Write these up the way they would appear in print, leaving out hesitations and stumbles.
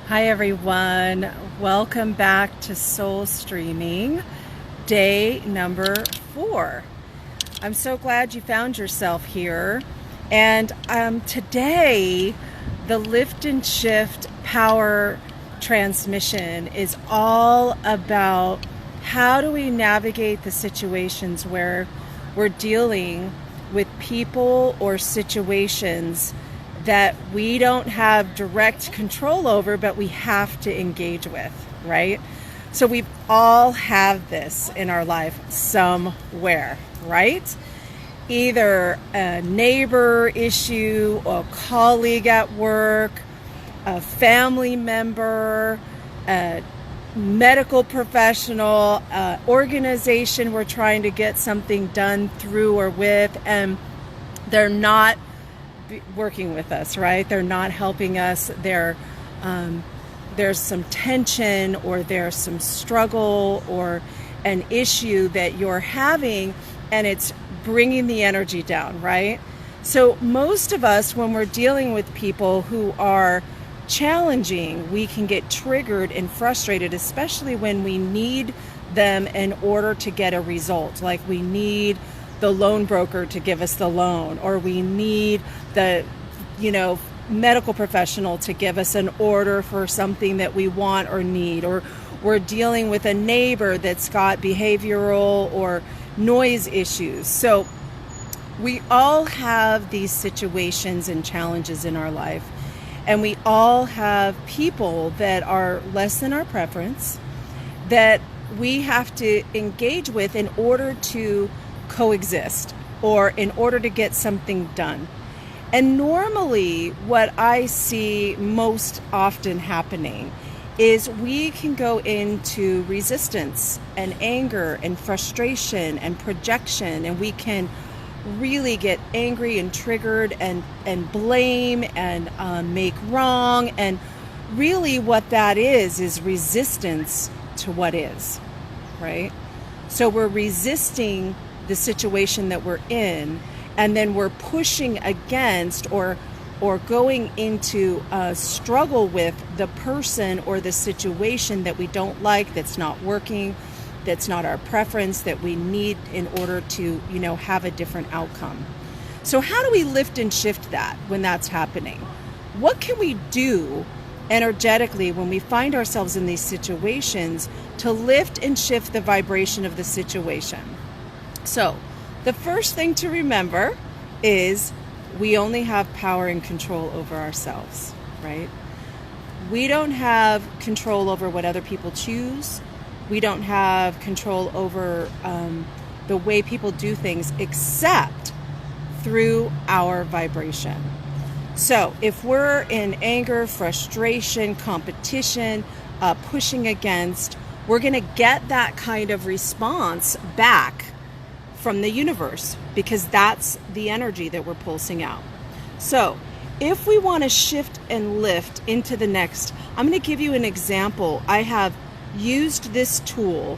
Hi everyone, welcome back to Soul Streaming, day number 4. I'm so glad you found yourself here. And today, the Lift and Shift Power transmission is all about how do we navigate the situations where we're dealing with people or situations that we don't have direct control over, but we have to engage with, right? So we all have this in our life somewhere, right? Either a neighbor issue, a colleague at work, a family member, a medical professional, organization we're trying to get something done through or with, and they're not working with us, right? They're not helping us. There's some tension, or there's some struggle or an issue that you're having, and it's bringing the energy down, right? So most of us, when we're dealing with people who are challenging, we can get triggered and frustrated, especially when we need them in order to get a result. Like we need the loan broker to give us the loan, or we need the medical professional to give us an order for something that we want or need, or we're dealing with a neighbor that's got behavioral or noise issues. So we all have these situations and challenges in our life, and we all have people that are less than our preference that we have to engage with in order to coexist, or in order to get something done. And normally what I see most often happening is we can go into resistance and anger and frustration and projection, and we can really get angry and triggered and blame and make wrong. And really what that is resistance to what is, right? So we're resisting the situation that we're in, and then we're pushing against or going into a struggle with the person or the situation that we don't like, that's not working, that's not our preference, that we need in order to, have a different outcome. So how do we lift and shift that when that's happening? What can we do energetically when we find ourselves in these situations to lift and shift the vibration of the situation? So the first thing to remember is we only have power and control over ourselves, right? We don't have control over what other people choose. We don't have control over the way people do things, except through our vibration. So if we're in anger, frustration, competition, pushing against, we're going to get that kind of response back from the universe, because that's the energy that we're pulsing out. So if we want to shift and lift into the next, I'm going to give you an example. I have used this tool,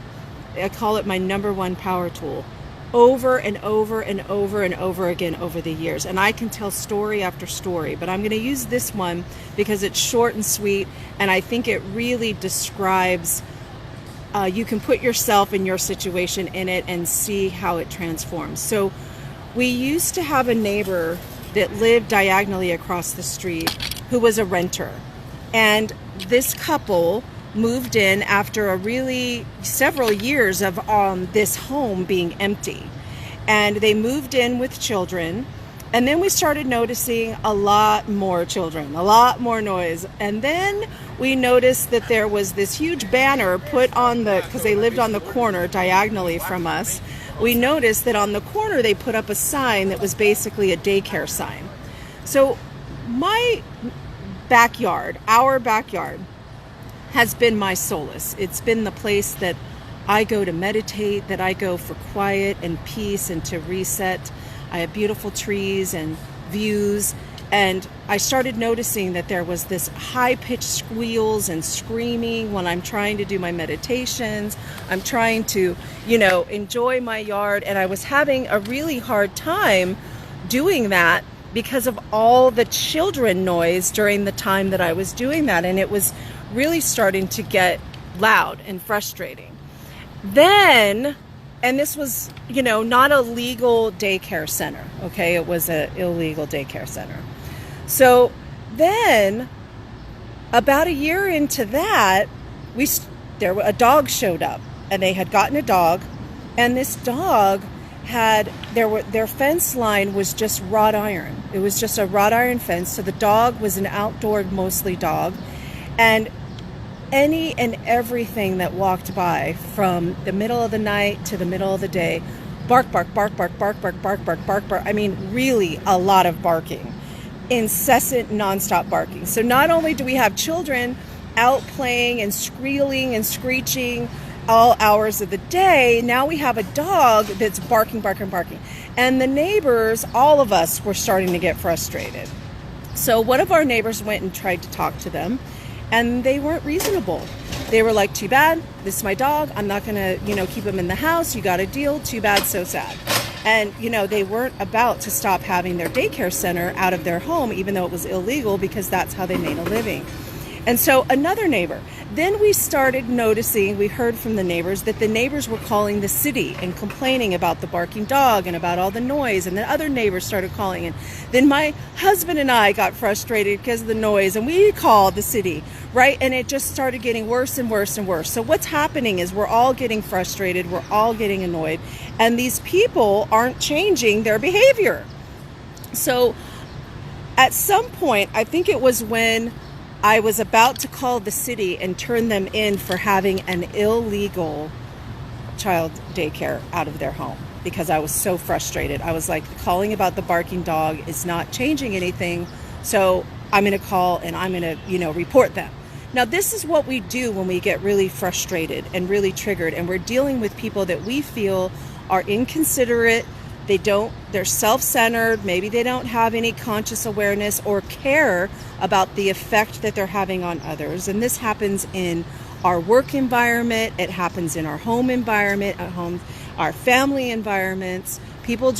I call it my number one power tool, over and over and over and over again over the years. And I can tell story after story, but I'm going to use this one because it's short and sweet, and I think it really describes you can put yourself in your situation in it and see how it transforms. So we used to have a neighbor that lived diagonally across the street who was a renter. And this couple moved in after several years of this home being empty. And they moved in with children. And then we started noticing a lot more children, a lot more noise. And then we noticed that there was this huge banner put on because they lived on the corner diagonally from us. We noticed that on the corner they put up a sign that was basically a daycare sign. So my backyard, our backyard, has been my solace. It's been the place that I go to meditate, that I go for quiet and peace and to reset. I have beautiful trees and views, and I started noticing that there was this high-pitched squeals and screaming when I'm trying to do my meditations. I'm trying to, enjoy my yard, and I was having a really hard time doing that because of all the children noise during the time that I was doing that. And it was really starting to get loud and frustrating. Then, and this was, not a legal daycare center, okay? It was an illegal daycare center. So then, about a year into that, a dog showed up, and they had gotten a dog, and this dog their fence line was just wrought iron. It was just a wrought iron fence. So the dog was an outdoor mostly dog, and any and everything that walked by from the middle of the night to the middle of the day, bark, bark, bark, bark, bark, bark, bark, bark, bark, bark. I mean, really a lot of barking, incessant, nonstop barking. So not only do we have children out playing and squealing and screeching all hours of the day, now we have a dog that's barking, barking, barking. And the neighbors, all of us, were starting to get frustrated. So one of our neighbors went and tried to talk to them, and they weren't reasonable. They were like, too bad, this is my dog. I'm not gonna, keep him in the house. You got a deal, too bad, so sad. And, they weren't about to stop having their daycare center out of their home, even though it was illegal, because that's how they made a living. And so another neighbor, then we started noticing, we heard from the neighbors that the neighbors were calling the city and complaining about the barking dog and about all the noise. And then other neighbors started calling. And then my husband and I got frustrated because of the noise, and we called the city, right? And it just started getting worse and worse and worse. So what's happening is we're all getting frustrated, we're all getting annoyed, and these people aren't changing their behavior. So at some point, I think it was when I was about to call the city and turn them in for having an illegal child daycare out of their home, because I was so frustrated. I was like, calling about the barking dog is not changing anything, so I'm going to call and I'm going to, report them. Now, this is what we do when we get really frustrated and really triggered, and we're dealing with people that we feel are inconsiderate. They're self-centered. Maybe they don't have any conscious awareness or care about the effect that they're having on others. And this happens in our work environment. It happens in our home environment, at home, our family environments. People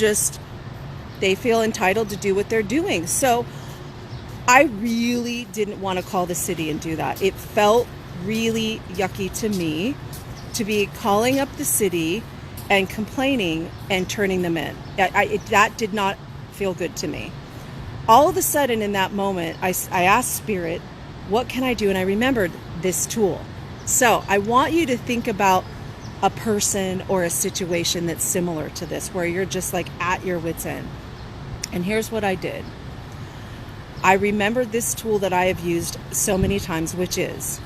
they feel entitled to do what they're doing. So I really didn't want to call the city and do that. It felt really yucky to me to be calling up the city and complaining and turning them in. That did not feel good to me. All of a sudden in that moment, I asked Spirit, what can I do? And I remembered this tool. So I want you to think about a person or a situation that's similar to this, where you're just like at your wit's end. And here's what I did. I remembered this tool that I have used so many times, which is,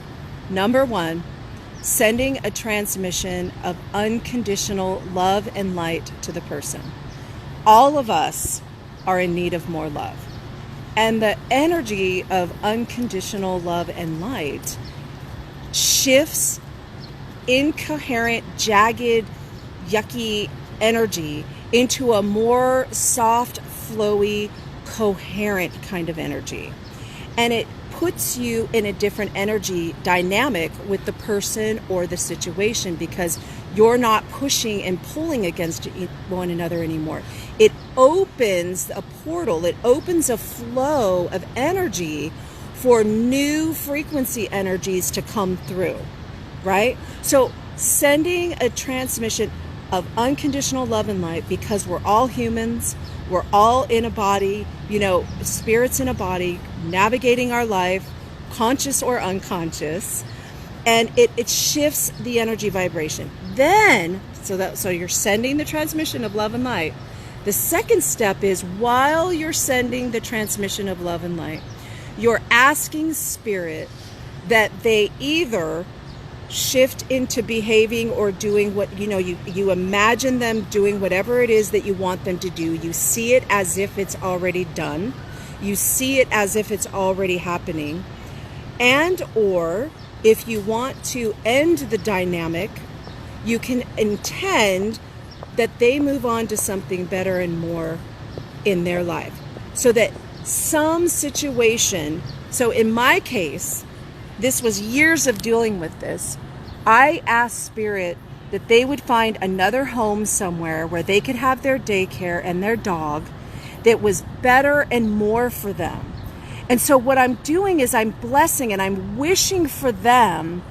number one, sending a transmission of unconditional love and light to the person. All of us are in need of more love. And the energy of unconditional love and light shifts incoherent, jagged, yucky energy into a more soft, flowy, coherent kind of energy. And it puts you in a different energy dynamic with the person or the situation, because you're not pushing and pulling against one another anymore. It opens a portal, it opens a flow of energy for new frequency energies to come through, right? So sending a transmission of unconditional love and light, because we're all humans, we're all in a body, spirits in a body, navigating our life, conscious or unconscious, and it shifts the energy vibration. Then, so you're sending the transmission of love and light. The second step is, while you're sending the transmission of love and light, you're asking Spirit that they either shift into behaving or doing what, you imagine them doing whatever it is that you want them to do. You see it as if it's already done. You see it as if it's already happening. And or if you want to end the dynamic, you can intend that they move on to something better and more in their life. So that some situation, so in my case, this was years of dealing with this. I asked Spirit that they would find another home somewhere where they could have their daycare and their dog, that was better and more for them. And so what I'm doing is I'm blessing and I'm wishing for them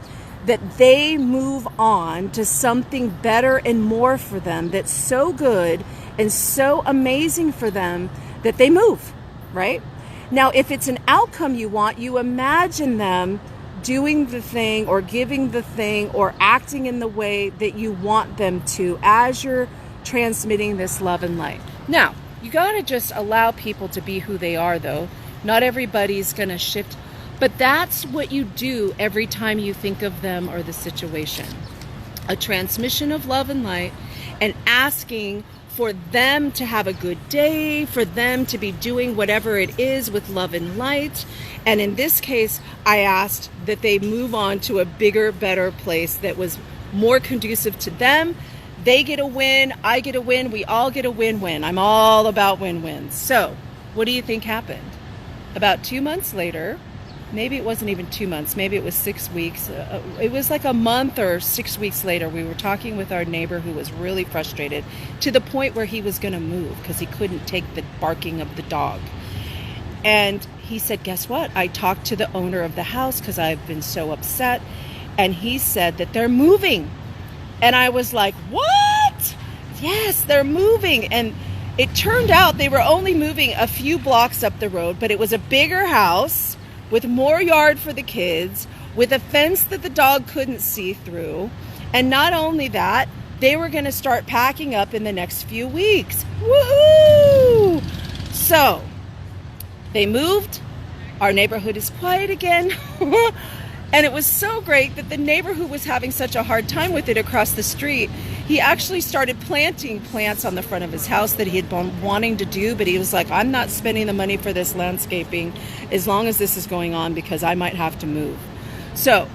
that they move on to something better and more for them that's so good and so amazing for them that they move, right? Now, if it's an outcome you want, you imagine them doing the thing or giving the thing or acting in the way that you want them to as you're transmitting this love and light. Now, you got to just allow people to be who they are, though. Not everybody's going to shift. But that's what you do every time you think of them or the situation. A transmission of love and light, and asking for them to have a good day, for them to be doing whatever it is with love and light. And in this case, I asked that they move on to a bigger, better place that was more conducive to them. They get a win, I get a win, we all get a win-win. I'm all about win-wins. So, what do you think happened? About 2 months later, maybe it wasn't even 2 months, maybe it was 6 weeks. It was like a month or 6 weeks later, we were talking with our neighbor who was really frustrated to the point where he was going to move because he couldn't take the barking of the dog. And he said, guess what? I talked to the owner of the house because I've been so upset. And he said that they're moving. And I was like, what? Yes, they're moving. And it turned out they were only moving a few blocks up the road, but it was a bigger house with more yard for the kids, with a fence that the dog couldn't see through. And not only that, they were going to start packing up in the next few weeks. Woohoo! So, they moved. Our neighborhood is quiet again. And it was so great that the neighbor who was having such a hard time with it across the street, he actually started planting plants on the front of his house that he had been wanting to do, but he was like, I'm not spending the money for this landscaping as long as this is going on because I might have to move. So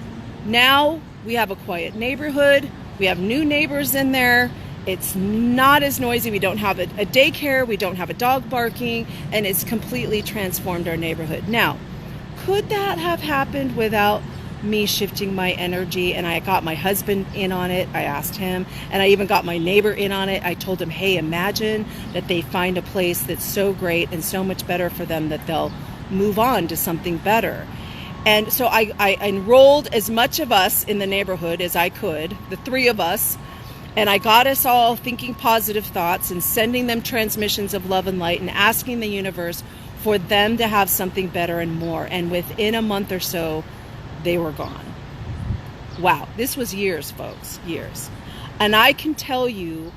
now we have a quiet neighborhood. We have new neighbors in there. It's not as noisy. We don't have a daycare. We don't have a dog barking, and it's completely transformed our neighborhood. Now, could that have happened without me shifting my energy? And I got my husband in on it. I asked him, and I even got my neighbor in on it. I told him, hey, imagine that they find a place that's so great and so much better for them that they'll move on to something better. And so I enrolled as much of us in the neighborhood as I could, the three of us, and I got us all thinking positive thoughts and sending them transmissions of love and light and asking the universe for them to have something better and more. And within a month or so, they were gone. Wow, this was years, folks, years. And I can tell you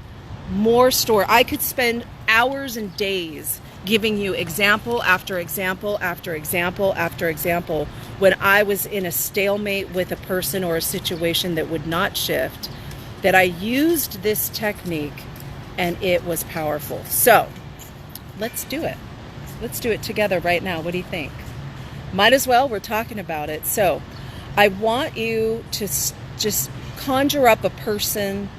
more story. I could spend hours and days giving you example after example after example after example when I was in a stalemate with a person or a situation that would not shift, that I used this technique and it was powerful. So let's do it. Let's do it together right now. What do you think? Might as well. We're talking about it. So I want you to just conjure up a person,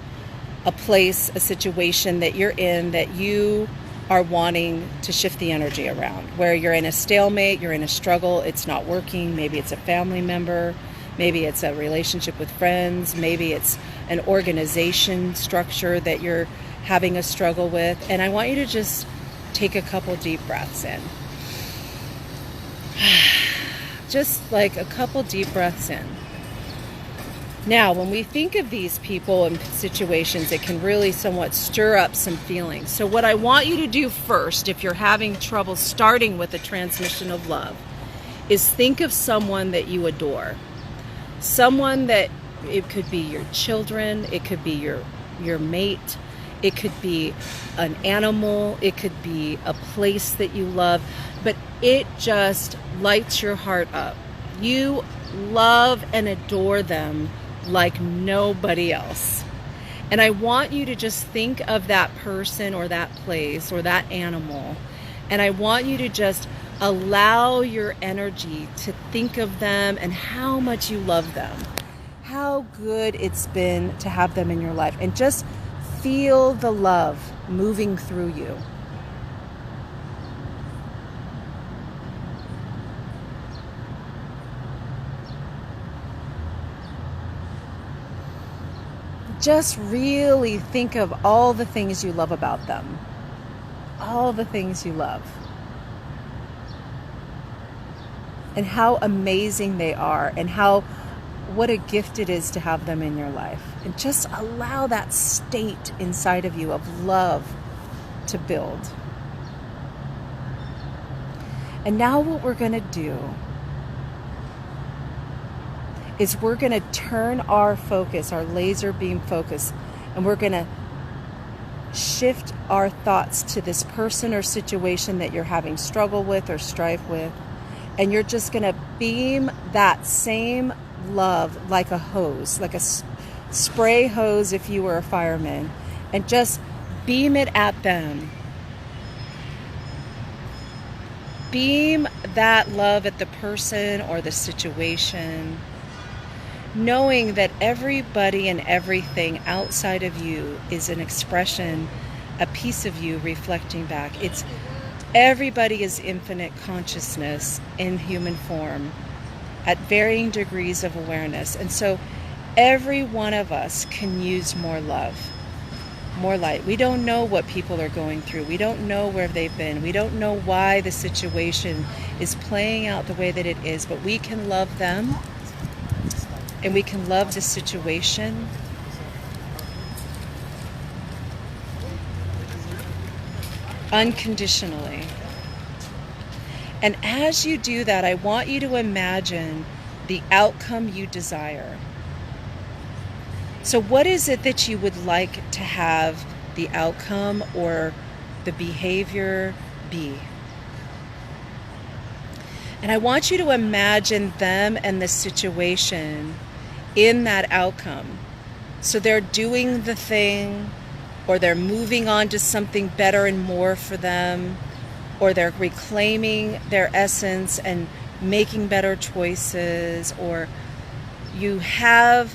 a place, a situation that you're in that you are wanting to shift the energy around, where you're in a stalemate, you're in a struggle, it's not working. Maybe it's a family member, maybe it's a relationship with friends, maybe it's an organization structure that you're having a struggle with. And I want you to just take a couple deep breaths in. Just like a couple deep breaths in. Now, when we think of these people and situations, it can really somewhat stir up some feelings. So what I want you to do first, if you're having trouble starting with a transmission of love, is think of someone that you adore. Someone that, it could be your children, it could be your mate, it could be an animal, it could be a place that you love, but it just lights your heart up. You love and adore them like nobody else. And I want you to just think of that person or that place or that animal, and I want you to just allow your energy to think of them and how much you love them, how good it's been to have them in your life, and just feel the love moving through you. Just really think of all the things you love about them. all the things you love and how amazing they are and what a gift it is to have them in your life. And just allow that state inside of you of love to build. And now what we're going to do is we're going to turn our focus, our laser beam focus, and we're going to shift our thoughts to this person or situation that you're having struggle with or strife with. And you're just going to beam that same love like a hose, like a spray hose if you were a fireman, and just beam it at them. Beam that love at the person or the situation, knowing that everybody and everything outside of you is an expression, a piece of you reflecting back. Everybody is infinite consciousness in human form at varying degrees of awareness. And so every one of us can use more love, more light. We don't know what people are going through. We don't know where they've been. We don't know why the situation is playing out the way that it is, but we can love them and we can love the situation. Unconditionally. And as you do that, I want you to imagine the outcome you desire. So what is it that you would like to have the outcome or the behavior be? And I want you to imagine them and the situation in that outcome. So they're doing the thing, or they're moving on to something better and more for them, or they're reclaiming their essence and making better choices, or you have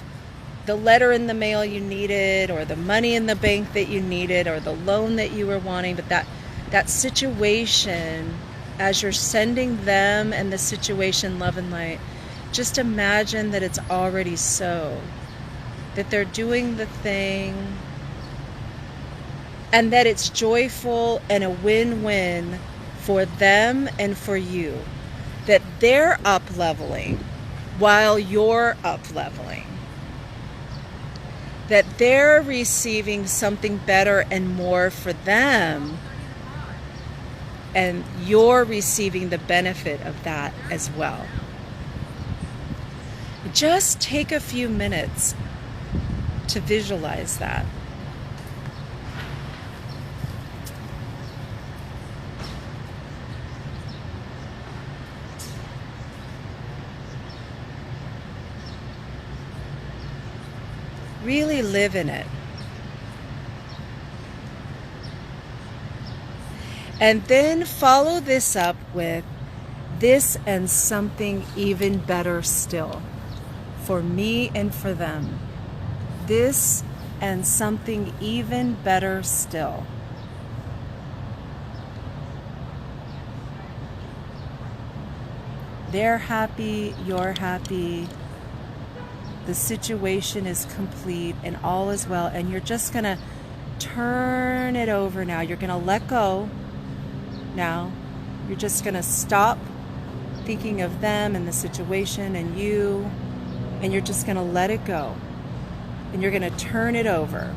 the letter in the mail you needed, or the money in the bank that you needed, or the loan that you were wanting. But that situation, as you're sending them and the situation love and light, just imagine that it's already so, that they're doing the thing, and that it's joyful and a win-win for them and for you, that they're up-leveling while you're up-leveling, that they're receiving something better and more for them, and you're receiving the benefit of that as well. Just take a few minutes to visualize that. Really live in it. And then follow this up with this and something even better still. For me and for them. This and something even better still. They're happy, you're happy. The situation is complete and all is well, and you're just going to turn it over now. You're going to let go now. You're just going to stop thinking of them and the situation and you, and you're just going to let it go. And you're going to turn it over.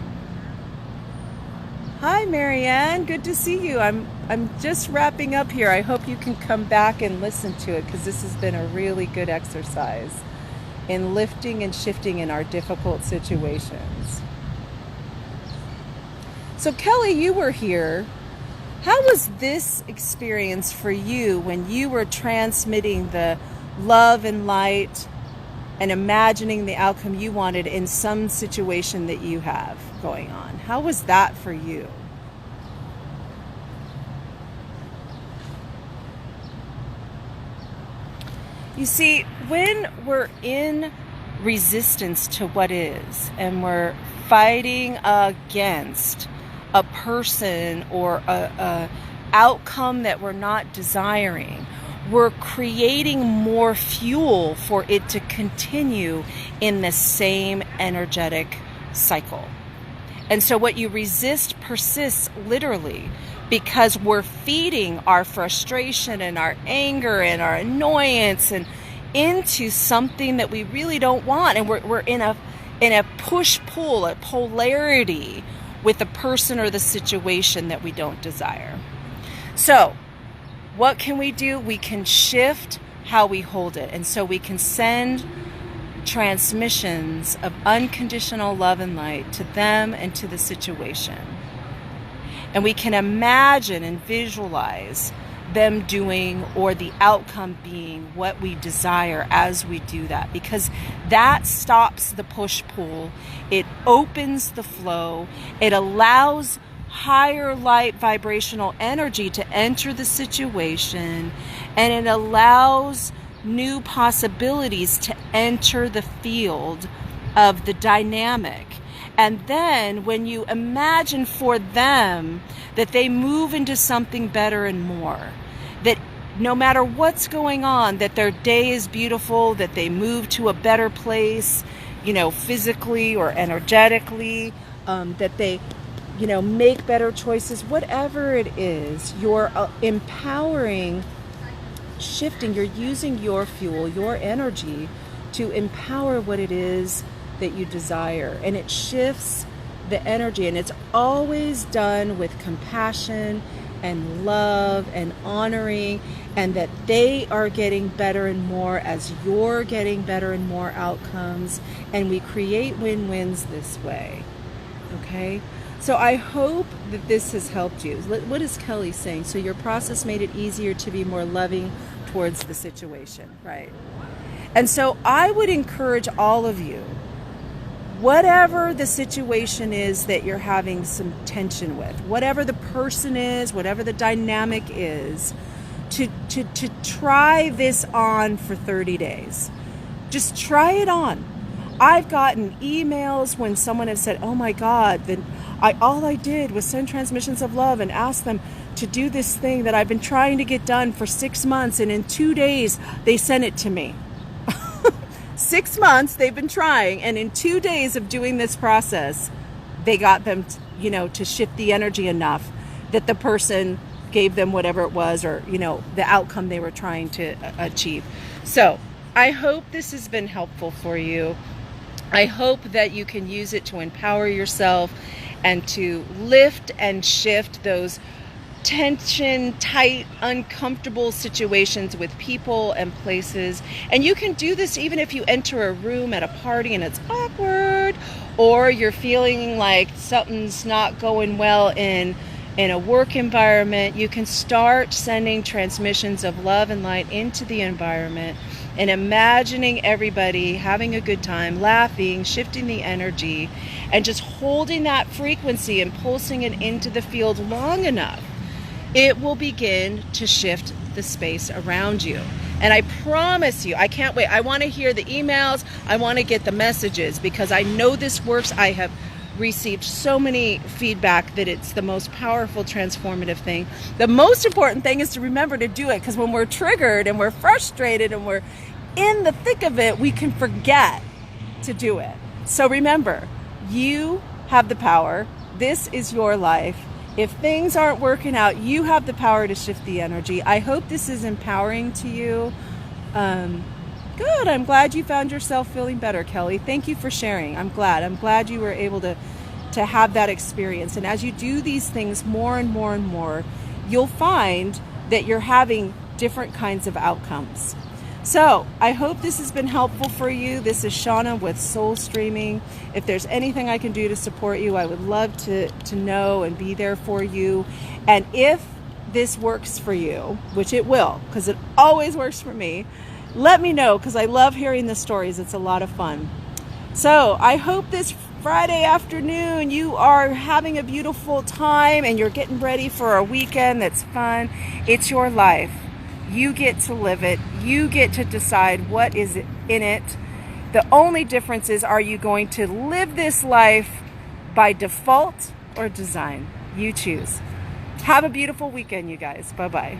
Hi, Marianne. Good to see you. I'm just wrapping up here. I hope you can come back and listen to it, because this has been a really good exercise in lifting and shifting in our difficult situations. So Kelly, you were here. How was this experience for you when you were transmitting the love and light and imagining the outcome you wanted in some situation that you have going on? How was that for you? You see, when we're in resistance to what is, and we're fighting against a person or a outcome that we're not desiring, we're creating more fuel for it to continue in the same energetic cycle. And so what you resist persists, literally. because we're feeding our frustration and our anger and our annoyance and into something that we really don't want. And we're in a push-pull, a polarity with the person or the situation that we don't desire. So what can we do? We can shift how we hold it. And so we can send transmissions of unconditional love and light to them and to the situation. And we can imagine and visualize them doing, or the outcome being, what we desire as we do that, because that stops the push-pull. It opens the flow. It allows higher light vibrational energy to enter the situation, and it allows new possibilities to enter the field of the dynamic. And then when you imagine for them that they move into something better and more, that no matter what's going on, that their day is beautiful, that they move to a better place, physically or energetically, that they, make better choices, whatever it is, you're empowering, shifting, you're using your fuel, your energy to empower what it is that you desire. And it shifts the energy, and it's always done with compassion and love and honoring, and that they are getting better and more as you're getting better and more outcomes, and we create win-wins this way. Okay, so I hope that this has helped you. What is Kelly saying? So your process made it easier to be more loving towards the situation, right? And so I would encourage all of you, whatever the situation is that you're having some tension with, whatever the person is, whatever the dynamic is, to try this on for 30 days. Just try it on. I've gotten emails when someone has said, oh my God, all I did was send transmissions of love and ask them to do this thing that I've been trying to get done for 6 months, and in 2 days they sent it to me. 6 months they've been trying, and in 2 days of doing this process, they got them, to shift the energy enough that the person gave them whatever it was, or, the outcome they were trying to achieve. So I hope this has been helpful for you. I hope that you can use it to empower yourself and to lift and shift those tension, tight, uncomfortable situations with people and places. And you can do this even if you enter a room at a party and it's awkward, or you're feeling like something's not going well in a work environment. You can start sending transmissions of love and light into the environment and imagining everybody having a good time, laughing, shifting the energy, and just holding that frequency and pulsing it into the field long enough. It will begin to shift the space around you. And I promise you, I can't wait. I want to hear the emails. I want to get the messages, because I know this works. I have received so many feedback that it's the most powerful, transformative thing. The most important thing is to remember to do it, because when we're triggered and we're frustrated and we're in the thick of it, we can forget to do it. So remember, you have the power. This is your life. If things aren't working out, you have the power to shift the energy. I hope this is empowering to you. Good. I'm glad you found yourself feeling better, Kelly. Thank you for sharing. I'm glad you were able to have that experience. And as you do these things more and more and more, you'll find that you're having different kinds of outcomes. So I hope this has been helpful for you. This is Shauna with Soul Streaming. If there's anything I can do to support you, I would love to know and be there for you. And if this works for you, which it will, because it always works for me, let me know, because I love hearing the stories. It's a lot of fun. So I hope this Friday afternoon you are having a beautiful time and you're getting ready for a weekend that's fun. It's your life. You get to live it. You get to decide what is in it. The only difference is, are you going to live this life by default or design? You choose. Have a beautiful weekend, you guys. Bye-bye.